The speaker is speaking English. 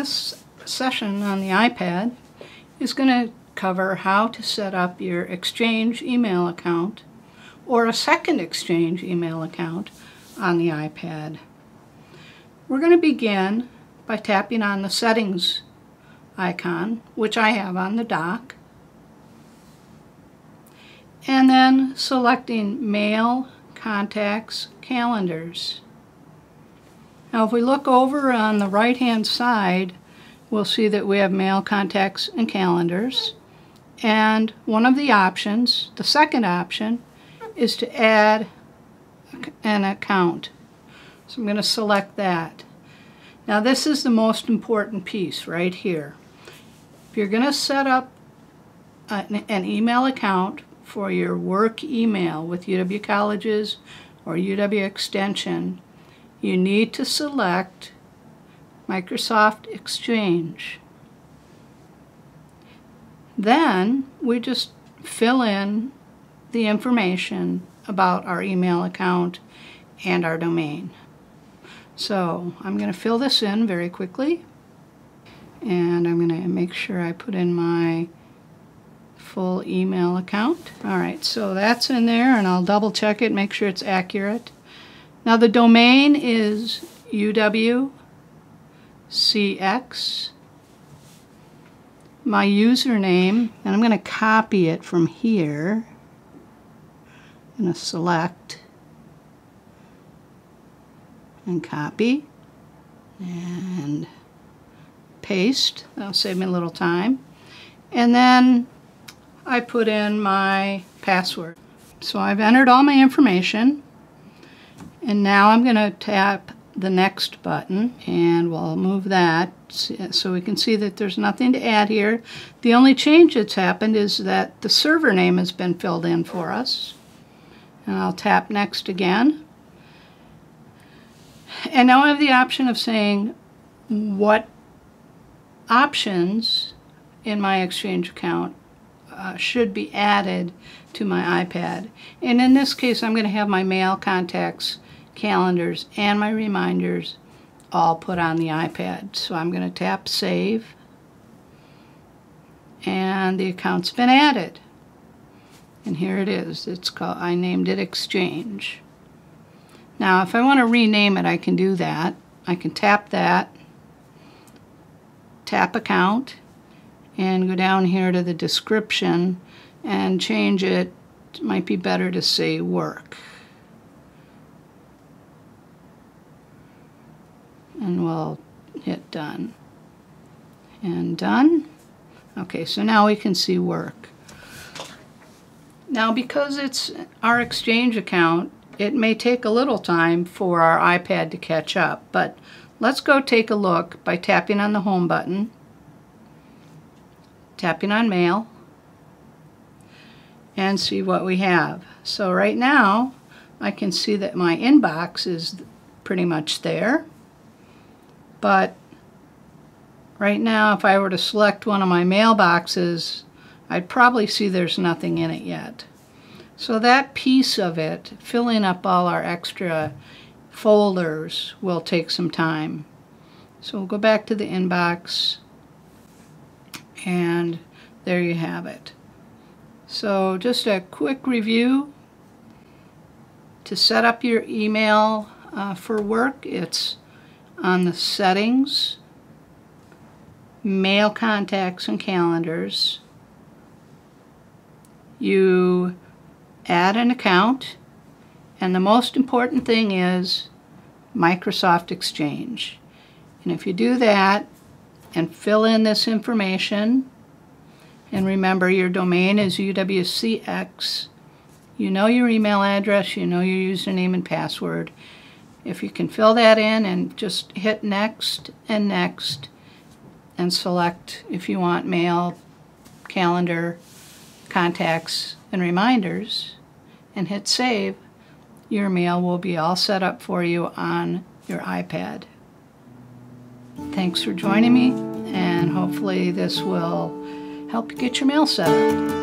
this session on the iPad is going to cover how to set up your Exchange email account or a second Exchange email account on the iPad. We're going to begin by tapping on the settings icon, which I have on the dock, and then selecting Mail, Contacts, Calendars. Now if we look over on the right hand side, we'll see that we have Mail, Contacts, and Calendars. And one of the options, the second option, is to add an account. So I'm going to select that. Now this is the most important piece right here. If you're going to set up an email account for your work email with UW Colleges or UW Extension, you need to select Microsoft Exchange. Then we just fill in the information about our email account and our domain. So I'm going to fill this in very quickly, and I'm going to make sure I put in my full email account. Alright, so that's in there, and I'll double check it, make sure it's accurate. Now the domain is UWCX. My username, and I'm going to copy it from here. I'm going to select and copy and paste. That'll save me a little time. And then I put in my password. So I've entered all my information, and now I'm going to tap the next button, and we'll move that so we can see that there's nothing to add here. The only change that's happened is that the server name has been filled in for us. And I'll tap next again. And now I have the option of saying what options in my Exchange account should be added to my iPad. And in this case, I'm going to have my mail, contacts, calendars, and my reminders all put on the iPad. So I'm going to tap Save, and the account's been added. And here it is. It's called, I named it Exchange. Now if I want to rename it, I can do that. I can tap that, tap Account, and go down here to the description and change it. It might be better to say Work. And we'll hit Done. And Done. Okay, so now we can see Work. Now because it's our Exchange account, it may take a little time for our iPad to catch up, but let's go take a look by tapping on the Home button, tapping on Mail, and see what we have. So right now I can see that my inbox is pretty much there, but right now if I were to select one of my mailboxes, I'd probably see there's nothing in it yet. So that piece of it, filling up all our extra folders, will take some time. So we'll go back to the inbox, and there you have it. So just a quick review. To set up your email for work, it's on the Settings, Mail, Contacts, and Calendars. You add an account, and the most important thing is Microsoft Exchange. And if you do that and fill in this information, and remember your domain is UWCX, you know your email address, you know your username and password. If you can fill that in and just hit Next and Next, and select if you want Mail, Calendar, Contacts, and Reminders, and hit Save, your mail will be all set up for you on your iPad. Thanks for joining me, and hopefully this will help you get your mail set up.